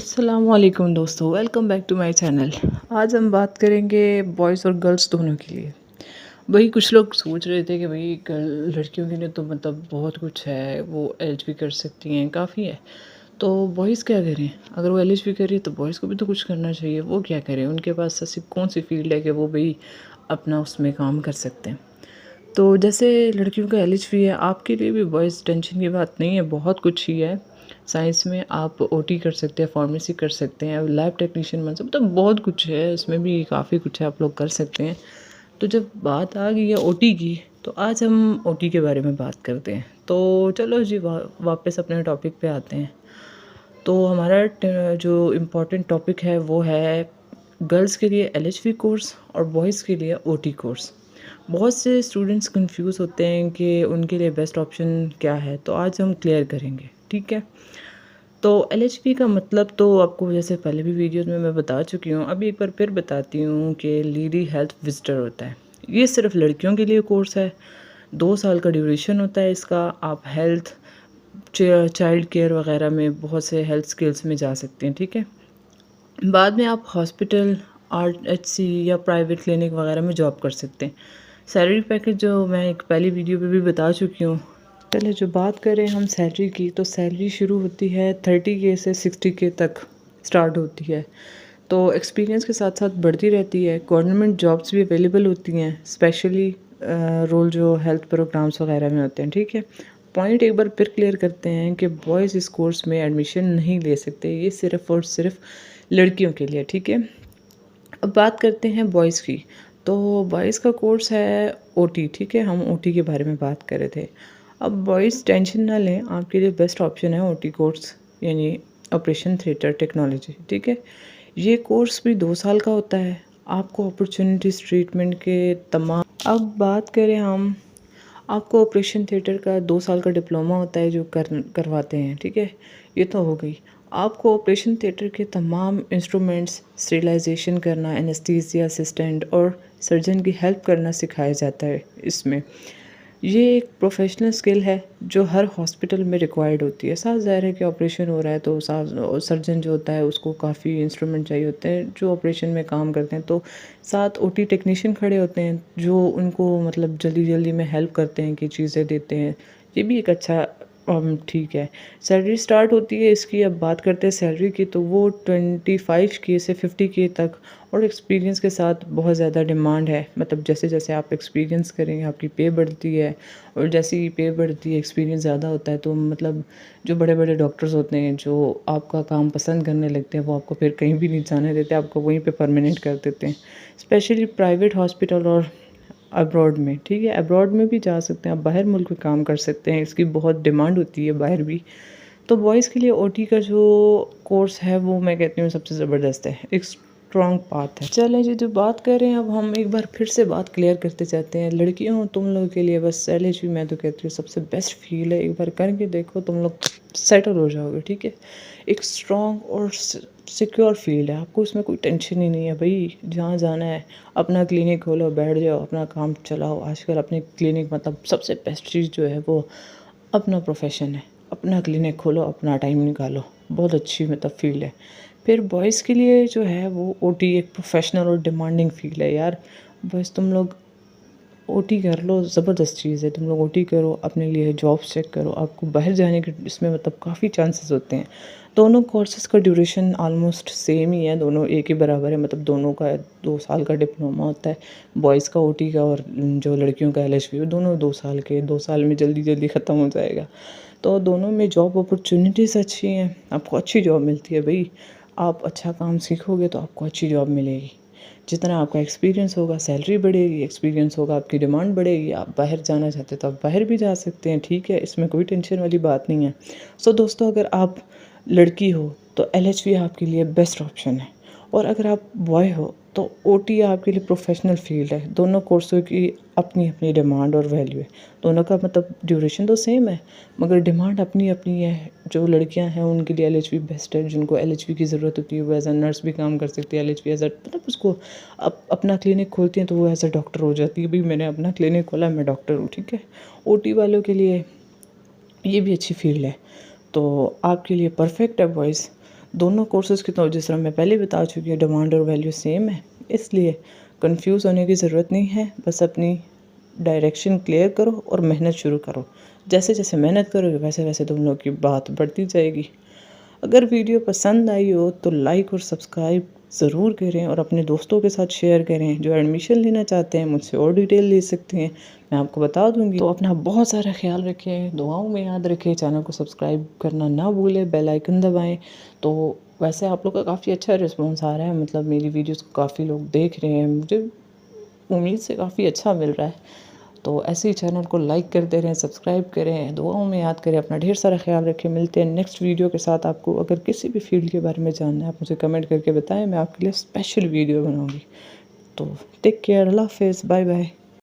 अस्सलामुअलैकुम दोस्तों, welcome back to my channel. आज हम बात करेंगे बॉयज़ और गर्ल्स दोनों के लिए। वही कुछ लोग सोच रहे थे कि भाई लड़कियों के लिए तो मतलब बहुत कुछ है, वो एलएचबी कर सकती हैं, काफ़ी है। तो बॉयज़ क्या करें? अगर वो एलएचबी कर रही है तो बॉयज़ को भी तो कुछ करना चाहिए। वो क्या करें? उनके पास ऐसी कौन सी फील्ड है कि वो भाई अपना उसमें काम कर सकते हैं। तो जैसे लड़कियों का एलएचबी है, आपके लिए भी बॉयज़ टेंशन की बात नहीं है, बहुत कुछ ही है। साइंस में आप ओटी कर सकते हैं, फार्मेसी कर सकते हैं, लैब टेक्नीशियन बन सकते, मतलब बहुत कुछ है, इसमें भी काफ़ी कुछ है, आप लोग कर सकते हैं। तो जब बात आ गई है ओटी की, तो आज हम ओटी के बारे में बात करते हैं। तो चलो जी वापस अपने टॉपिक पे आते हैं। तो हमारा जो इम्पोर्टेंट टॉपिक है वो है गर्ल्स के लिए एलएचबी कोर्स और बॉयज़ के लिए ओटी कोर्स। बहुत से स्टूडेंट्स कंफ्यूज होते हैं कि उनके लिए बेस्ट ऑप्शन क्या है, तो आज हम क्लियर करेंगे, ठीक है। तो एलएचबी का मतलब तो आपको जैसे पहले भी वीडियोस में मैं बता चुकी हूँ, अभी एक बार फिर बताती हूँ कि लेडी हेल्थ विजिटर होता है। ये सिर्फ लड़कियों के लिए कोर्स है। 2 साल का ड्यूरेशन होता है इसका। आप हेल्थ चाइल्ड केयर वगैरह में बहुत से हेल्थ स्किल्स में जा सकते हैं, ठीक है। बाद में आप हॉस्पिटल, आरएचसी या प्राइवेट क्लिनिक वगैरह में जॉब कर सकते हैं। सैलरी पैकेज जो मैं एक पहली वीडियो पे भी बता चुकी हूँ। पहले जो बात करें हम सैलरी की, तो सैलरी शुरू होती है 30K से 60K तक स्टार्ट होती है। तो एक्सपीरियंस के साथ साथ बढ़ती रहती है। गवर्नमेंट जॉब्स भी अवेलेबल होती हैं, स्पेशली रोल जो हेल्थ प्रोग्राम्स वगैरह में होते हैं, ठीक है। पॉइंट एक बार फिर क्लियर करते हैं कि बॉयज़ इस कोर्स में एडमिशन नहीं ले सकते, ये सिर्फ़ और सिर्फ लड़कियों के लिए, ठीक है। अब बात करते हैं बॉयज़ की। तो बॉयज़ का कोर्स है ओटी, ठीक है, हम ओटी के बारे में बात कर रहे थे। अब बॉयज़ टेंशन ना लें, आपके लिए बेस्ट ऑप्शन है ओटी कोर्स, यानी ऑपरेशन थिएटर टेक्नोलॉजी, ठीक है। ये कोर्स भी 2 साल का होता है। आपको अपॉर्चुनिटीज़ ट्रीटमेंट के तमाम। अब बात करें हम, आपको ऑपरेशन थिएटर का 2 साल का डिप्लोमा होता है जो करवाते हैं, ठीक है। ये तो हो गई। आपको ऑपरेशन थिएटर के तमाम इंस्ट्रूमेंट्स, स्टेरिलाइजेशन करना, एनेस्थीसिया असिस्टेंट और सर्जन की हेल्प करना सिखाया जाता है इसमें। ये एक प्रोफेशनल स्किल है जो हर हॉस्पिटल में रिक्वायर्ड होती है। साफ ज़ाहिर है कि ऑपरेशन हो रहा है तो साफ सर्जन जो होता है उसको काफ़ी इंस्ट्रूमेंट चाहिए होते हैं जो ऑपरेशन में काम करते हैं। तो साथ ओटी टेक्नीशियन खड़े होते हैं जो उनको मतलब जल्दी जल्दी में हेल्प करते हैं कि चीज़ें देते हैं। ये भी एक अच्छा ठीक है। सैलरी स्टार्ट होती है इसकी, अब बात करते हैं सैलरी की, तो वो 25K से 50K तक, और एक्सपीरियंस के साथ बहुत ज़्यादा डिमांड है। मतलब जैसे जैसे आप एक्सपीरियंस करेंगे आपकी पे बढ़ती है, और जैसे ही पे बढ़ती है एक्सपीरियंस ज़्यादा होता है तो मतलब जो बड़े बड़े डॉक्टर्स होते हैं जो आपका काम पसंद करने लगते हैं वो आपको फिर कहीं भी नहीं जाने देते, आपको वहीं पे परमानेंट कर देते हैं। स्पेशली प्राइवेट हॉस्पिटल और अब्रॉड में, ठीक है, अब्रॉड में भी जा सकते हैं आप, बाहर मुल्क में काम कर सकते हैं, इसकी बहुत डिमांड होती है बाहर भी। तो बॉयज़ के लिए ओटी का जो कोर्स है वो मैं कहती हूँ सबसे ज़बरदस्त है, एक स्ट्रॉन्ग पाथ है। चलें जी, जो बात कर रहे हैं अब हम एक बार फिर से बात क्लियर करते जाते हैं। लड़कियों तुम लोगों के लिए बस एलएचबी मैं तो कहती हूँ सबसे बेस्ट फील है, एक बार करके देखो तुम लोग सेटल हो जाओगे, ठीक है। एक स्ट्रॉन्ग और सिक्योर फील्ड है, आपको उसमें कोई टेंशन ही नहीं है भाई, जहाँ जाना है अपना क्लिनिक खोलो, बैठ जाओ, अपना काम चलाओ। आजकल अपने क्लिनिक मतलब सबसे बेस्ट चीज़ जो है वो अपना प्रोफेशन है। अपना क्लिनिक खोलो, अपना टाइम निकालो, बहुत अच्छी मतलब फील्ड है। फिर बॉयज़ के लिए जो है वो ओटी एक प्रोफेशनल और डिमांडिंग फील्ड है यार। बस तुम लोग ओटी कर लो, ज़बरदस्त चीज़ है। तुम लोग ओटी करो, अपने लिए जॉब्स चेक करो, आपको बाहर जाने के इसमें मतलब काफ़ी चांसेस होते हैं। दोनों कोर्सेज़ का ड्यूरेशन ऑलमोस्ट सेम ही है, दोनों एक ही बराबर है, मतलब दोनों का 2 साल का डिप्लोमा होता है। बॉयज़ का ओटी का और जो लड़कियों का एलएचबी, दोनों 2 साल के, 2 साल में जल्दी जल्दी ख़त्म हो जाएगा। तो दोनों में जॉब अपॉर्चुनिटीज़ अच्छी हैं, आपको अच्छी जॉब मिलती है भई। आप अच्छा काम सीखोगे तो आपको अच्छी जॉब मिलेगी। जितना आपका एक्सपीरियंस होगा सैलरी बढ़ेगी, एक्सपीरियंस होगा आपकी डिमांड बढ़ेगी। आप बाहर जाना चाहते हो तो आप बाहर भी जा सकते हैं, ठीक है, इसमें कोई टेंशन वाली बात नहीं है। सो दोस्तों, अगर आप लड़की हो तो एलएचबी आपके लिए बेस्ट ऑप्शन है, और अगर आप बॉय हो तो ओटी आपके लिए प्रोफेशनल फील्ड है। दोनों कोर्सों की अपनी अपनी डिमांड और वैल्यू है। दोनों का मतलब ड्यूरेशन तो सेम है मगर डिमांड अपनी अपनी है। जो लड़कियां हैं उनके लिए एलएचबी बेस्ट है, जिनको एलएचबी की ज़रूरत होती है वो एज अ नर्स भी काम कर सकती है। एलएचबी एज अ मतलब उसको अपना क्लिनिक खोलती हैं तो वो एज अ डॉक्टर हो जाती है, भाई मैंने अपना क्लिनिक खोला, मैं डॉक्टर हूँ, ठीक है। ओटी वालों के लिए ये भी अच्छी फील्ड है, तो आपके लिए परफेक्ट है बॉयज़। दोनों कोर्सेज़ की तो जिस तरह मैं पहले बता चुकी हूँ डिमांड और वैल्यू सेम है, इसलिए कंफ्यूज होने की ज़रूरत नहीं है। बस अपनी डायरेक्शन क्लियर करो और मेहनत शुरू करो। जैसे जैसे मेहनत करोगे वैसे वैसे तुम लोग की बात बढ़ती जाएगी। अगर वीडियो पसंद आई हो तो लाइक और सब्सक्राइब ज़रूर करें और अपने दोस्तों के साथ शेयर करें। जो एडमिशन लेना चाहते हैं मुझसे और डिटेल ले सकते हैं, मैं आपको बता दूंगी। तो अपना बहुत सारा ख्याल रखें, दुआओं में याद रखें, चैनल को सब्सक्राइब करना ना भूलें, बेल आइकन दबाएं। तो वैसे आप लोग का काफ़ी अच्छा रिस्पॉन्स आ रहा है, मतलब मेरी वीडियोज़ को काफ़ी लोग देख रहे हैं, मुझे उम्मीद से काफ़ी अच्छा मिल रहा है। तो ऐसे ही चैनल को लाइक करते रहें, सब्सक्राइब करें, दुआओं में याद करें, अपना ढेर सारा ख्याल रखें। मिलते हैं नेक्स्ट वीडियो के साथ। आपको अगर किसी भी फील्ड के बारे में जानना है आप मुझे कमेंट करके बताएं, मैं आपके लिए स्पेशल वीडियो बनाऊंगी। तो टेक केयर, अल्लाह हाफ़िज़, बाय बाय।